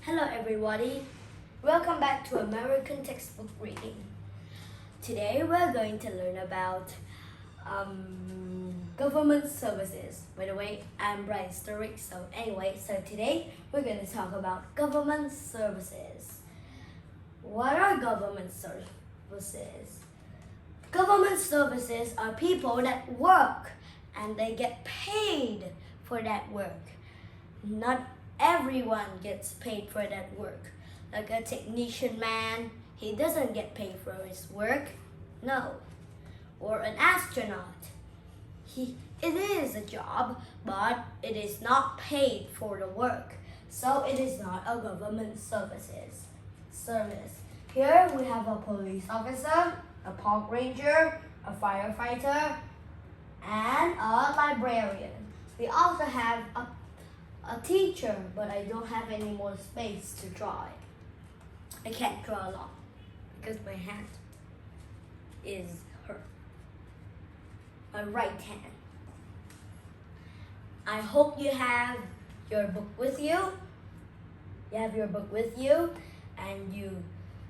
Hello everybody, welcome back to American Textbook Reading. Today we're going to learn about government services. By the way, I'm Brian Sturrick, so today we're going to talk about government services. What are government services? Government services are people that work and they get paid for that work. Not everyone gets paid for that work. Like a technician man, he doesn't get paid for his work. No. Or an astronaut. It is a job, but it is not paid for the work. So it is not a government service. Here we have a police officer, a park ranger, a firefighter, and a librarian. We also have a teacher, but I don't have any more space to draw it. I can't draw a lot because my hand is hurt. My right hand. I hope you have your book with you. You have your book with you and you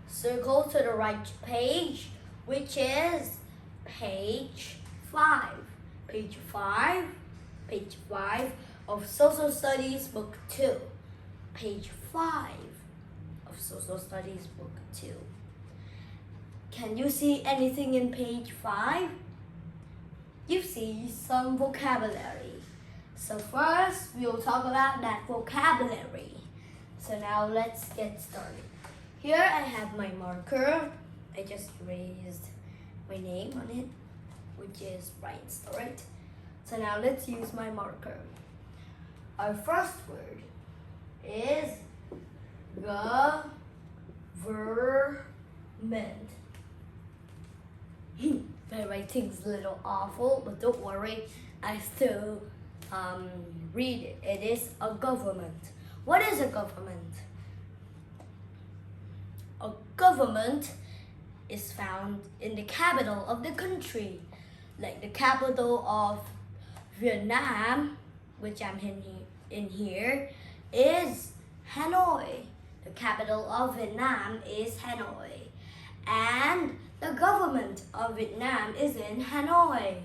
circle to the right page, which is page 5. Page 5 of Social Studies Book 2. Page 5 of Social Studies Book 2. Can you see anything in page 5? You see some vocabulary. So first, we'll talk about that vocabulary. So now let's get started. Here I have my marker. I just erased my name on it, which is Brian Sturrick. So now let's use my marker. Our first word is government. My writing's a little awful, but don't worry, I still read it. It is a government. What is a government? A government is found in the capital of the country, like the capital of Vietnam, which I'm in here, is Hanoi. The capital of Vietnam is Hanoi. And the government of Vietnam is in Hanoi.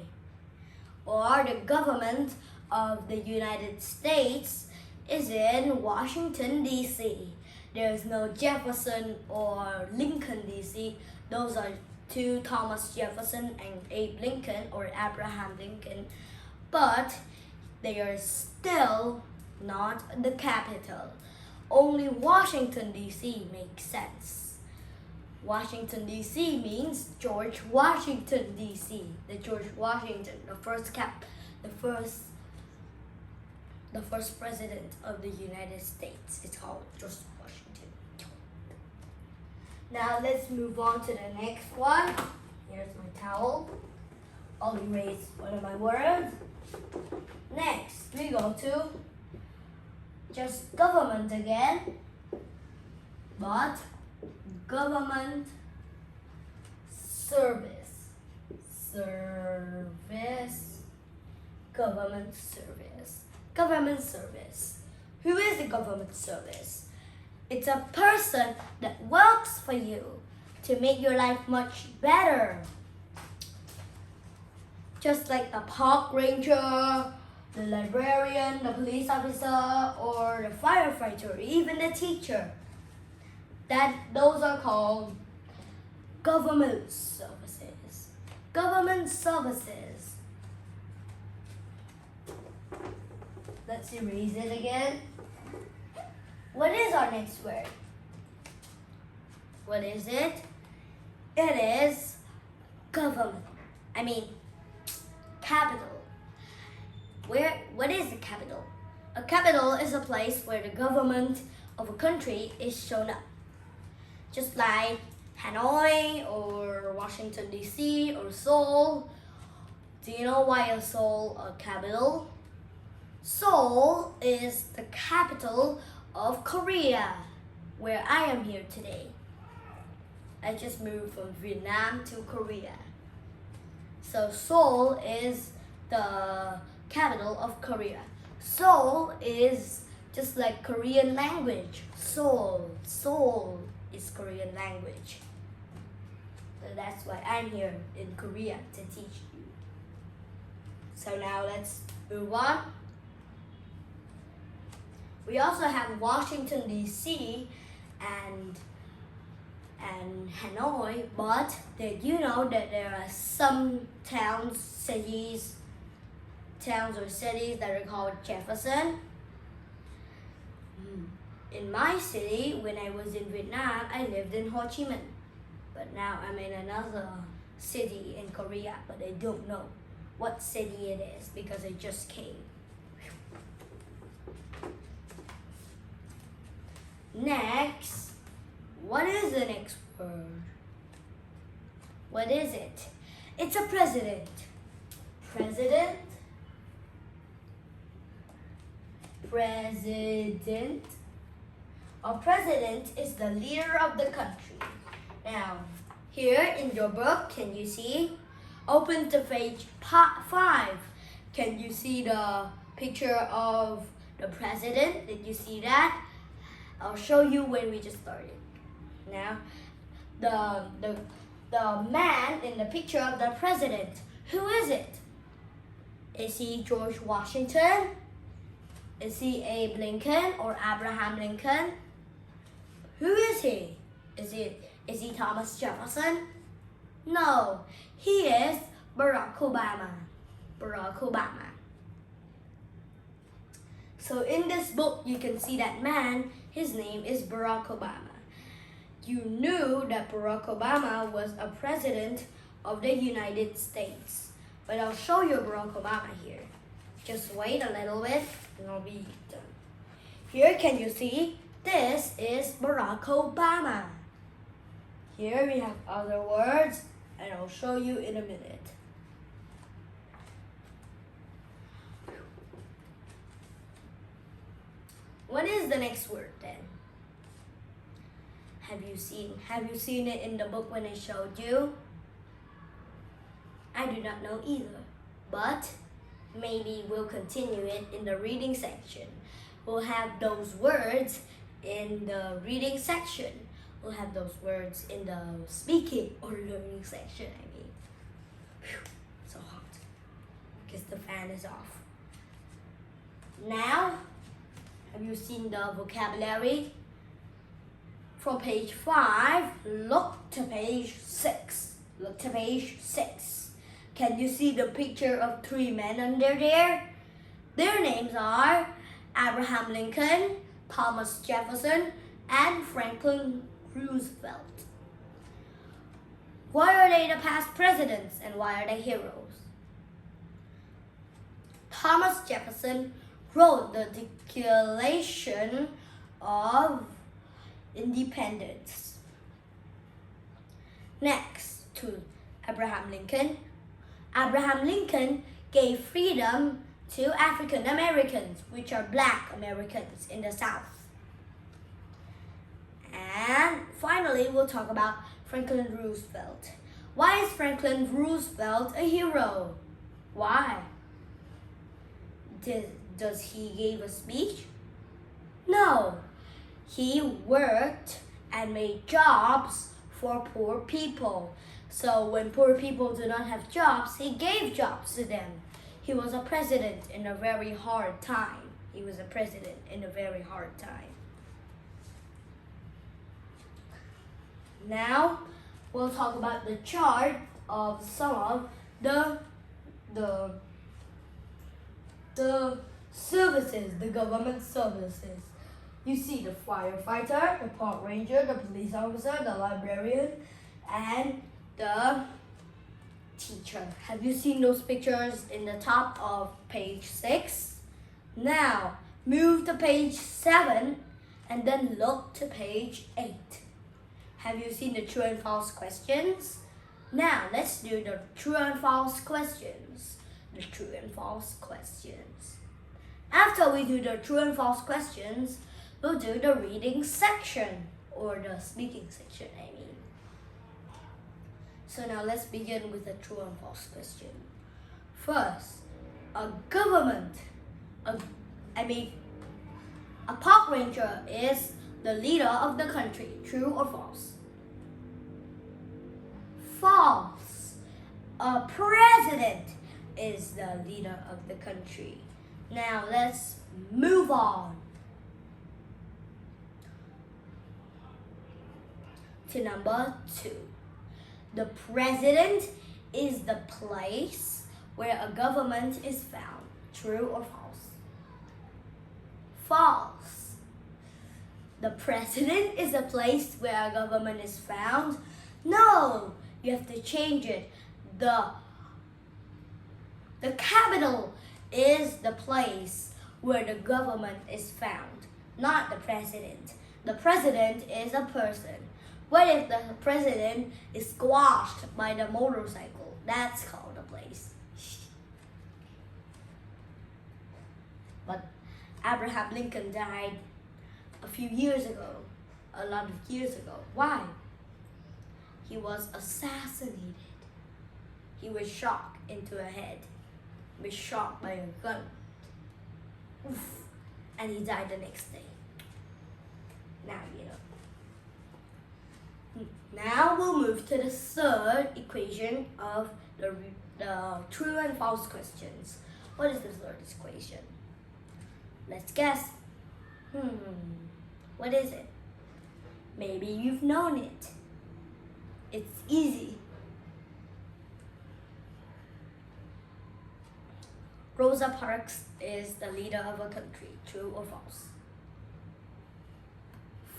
Or the government of the United States is in Washington, D.C. There's no Jefferson or Lincoln, D.C. Those are two, Thomas Jefferson and Abe Lincoln, or Abraham Lincoln. But they are still not the capital. Only Washington, D.C. makes sense. Washington, D.C. means George Washington, D.C. The George Washington, the first president of the United States. It's called George Washington. Now let's move on to the next one. Here's my towel. I'll erase one of my words. Next, we go to just government again, but government service. Government service. Who is the government service? It's a person that works for you to make your life much better. Just like the park ranger, the librarian, the police officer, or the firefighter, even the teacher. Those are called government services. Government services. Let's erase it again. What is our next word? What is it? It is government. Capital. What is the capital? A capital is a place where the government of a country is shown up. Just like Hanoi or Washington, D.C. or Seoul. Do you know why is Seoul a capital? Seoul is the capital of Korea, where I am here today. I just moved from Vietnam to Korea. So Seoul is the capital of Korea. Seoul is just like Korean language. Seoul. Seoul is Korean language. So that's why I'm here in Korea to teach you. So now let's move on. We also have Washington D.C. and Hanoi, but did you know that there are some towns or cities that are called Jefferson? In my city, when I was in Vietnam, I lived in Ho Chi Minh. But now I'm in another city in Korea, but I don't know what city it is because I just came. Next, what is the next word? What is it? It's a president. President. President. A president is the leader of the country. Now, here in your book, can you see? Open to page 5. Can you see the picture of the president? Did you see that? I'll show you when we just started. Now, the man in the picture of the president, who is it? Is he George Washington? Is he Abe Lincoln or Abraham Lincoln? Who is he? Is he Thomas Jefferson? No, he is Barack Obama. Barack Obama. So in this book, you can see that man, his name is Barack Obama. You knew that Barack Obama was a president of the United States. But I'll show you Barack Obama here. Just wait a little bit and I'll be done. Here, can you see? This is Barack Obama. Here we have other words and I'll show you in a minute. What is the next word then? Have you seen it in the book when I showed you? I do not know either, but maybe we'll continue it in the reading section. We'll have those words in the reading section. We'll have those words in the speaking or learning section, I mean. Whew, so hot, because the fan is off. Now, have you seen the vocabulary? From page 5, look to page 6. Look to page 6. Can you see the picture of 3 men under there? Their names are Abraham Lincoln, Thomas Jefferson, and Franklin Roosevelt. Why are they the past presidents and why are they heroes? Thomas Jefferson wrote the Declaration of Independence. Next to Abraham Lincoln. Abraham Lincoln gave freedom to African Americans, which are black Americans in the South. And finally, we'll talk about Franklin Roosevelt. Why is Franklin Roosevelt a hero? Why? Does he give a speech? No. He worked and made jobs for poor people. So when poor people do not have jobs, he gave jobs to them. He was a president in a very hard time. He was a president in a very hard time. Now, we'll talk about the chart of some of the services, the government services. You see the firefighter, the park ranger, the police officer, the librarian, and the teacher. Have you seen those pictures in the top of page 6? Now, move to page 7 and then look to page 8. Have you seen the true and false questions? Now, let's do the true and false questions. The true and false questions. After we do the true and false questions, we'll do the reading section, or the speaking section, I mean. So now let's begin with the true and false question. First, a park ranger is the leader of the country. True or false? False. A president is the leader of the country. Now let's move on to number 2. The president is the place where a government is found. True or false? False. The president is a place where a government is found. No, you have to change it. The capital is the place where the government is found, not the president. The president is a person. What if the president is squashed by the motorcycle? That's called a place. But Abraham Lincoln died a few years ago, a lot of years ago. Why? He was assassinated. He was shot into the head. He was shot by a gun. Oof. And he died the next day. Now you know. Now we'll move to the third equation of the true and false questions. What is the third equation? Let's guess. What is it? Maybe you've known it. It's easy. Rosa Parks is the leader of a country. True or false?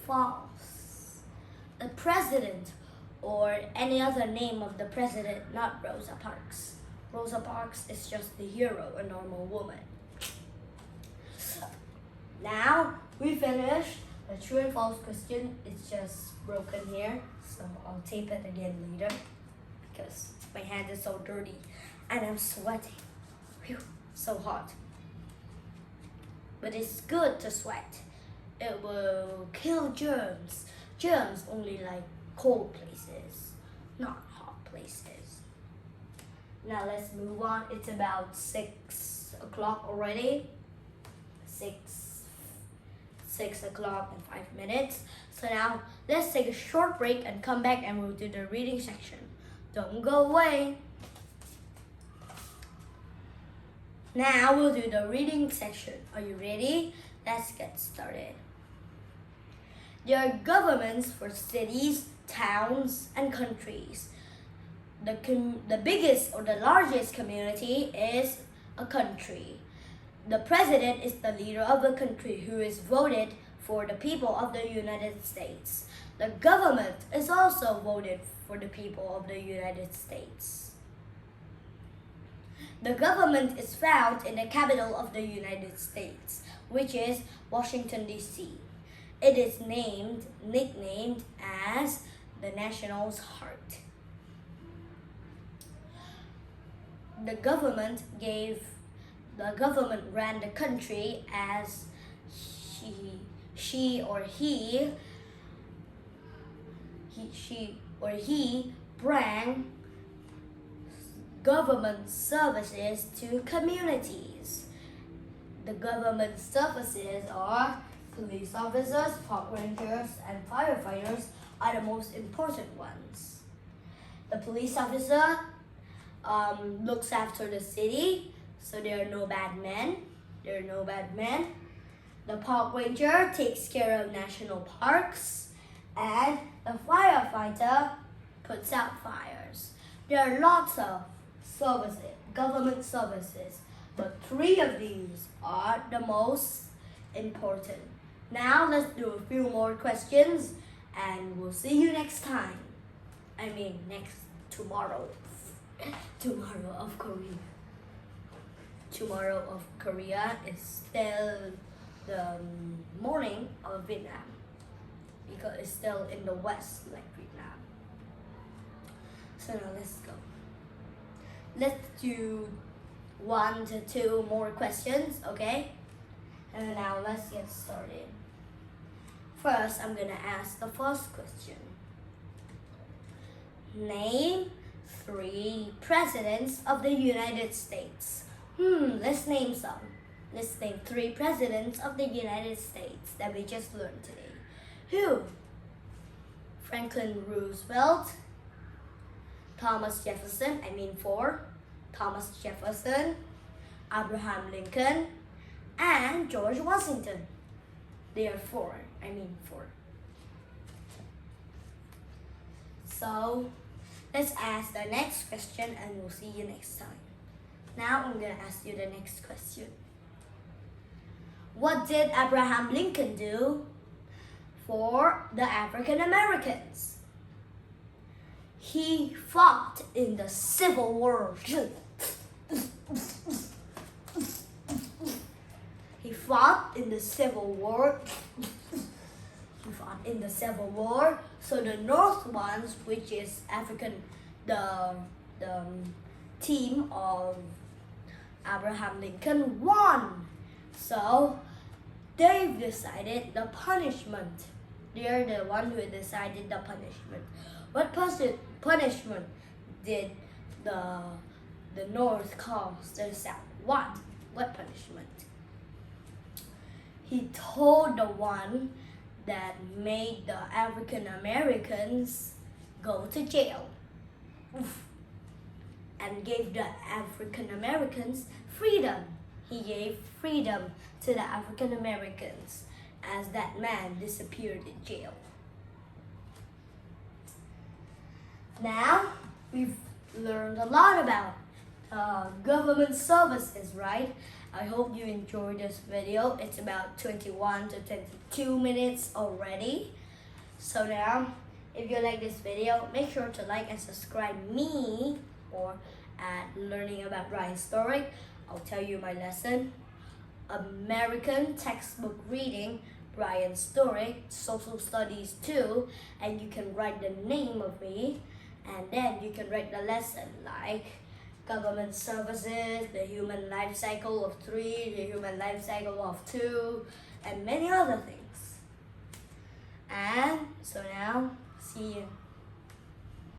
False. The president, or any other name of the president, not Rosa Parks. Rosa Parks is just the hero, a normal woman. Now we finished the true and false question. It's just broken here, so I'll tape it again later because my hand is so dirty and I'm sweating. Whew, so hot. But it's good to sweat. It will kill germs. Germs only like cold places, not hot places. Now let's move on. It's about 6 o'clock already. 6 o'clock and 5 minutes. So now let's take a short break and come back and we'll do the reading section. Don't go away. Now we'll do the reading section. Are you ready? Let's get started. There are governments for cities, towns, and countries. The biggest or the largest community is a country. The president is the leader of the country who is voted for the people of the United States. The government is also voted for the people of the United States. The government is found in the capital of the United States, which is Washington, D.C. It is nicknamed as the national's heart. The government ran the country as she or he bring government services to communities. The government services are police officers, park rangers, and firefighters are the most important ones. The police officer looks after the city, so there are no bad men. The park ranger takes care of national parks, and the firefighter puts out fires. There are lots of government services, but 3 of these are the most important. Now let's do a few more questions and we'll see you next time. Tomorrow. Tomorrow of Korea. Tomorrow of Korea is still the morning of Vietnam because it's still in the west like Vietnam. So now let's go. Let's do 1 to 2 more questions, okay? And now let's get started. First, I'm gonna ask the first question. Name 3 presidents of the United States. Let's name some. Let's name 3 presidents of the United States that we just learned today. Who? Franklin Roosevelt, Thomas Jefferson, 4. Thomas Jefferson, Abraham Lincoln, and George Washington. They are 4. 4. So let's ask the next question and we'll see you next time. Now I'm going to ask you the next question. What did Abraham Lincoln do for the African Americans? He fought in the Civil War. He fought in the Civil War. He fought in the Civil War. So the North ones, which is the team of Abraham Lincoln, won. So they've decided the punishment. They're the one who decided the punishment. What punishment did the North cause the South? What punishment? He told the one that made the African Americans go to jail. And gave the African Americans freedom. He gave freedom to the African Americans as that man disappeared in jail. Now, we've learned a lot about government services, right? I hope you enjoyed this video. It's about 21 to 22 minutes already. So now, if you like this video, make sure to like and subscribe me or at Learning about Ryan Storick. I'll tell you my lesson. American Textbook Reading, Brian Storick, Social Studies 2, and you can write the name of me, and then you can write the lesson like government services, the human life cycle of 3, the human life cycle of 2, and many other things. And so now, see you.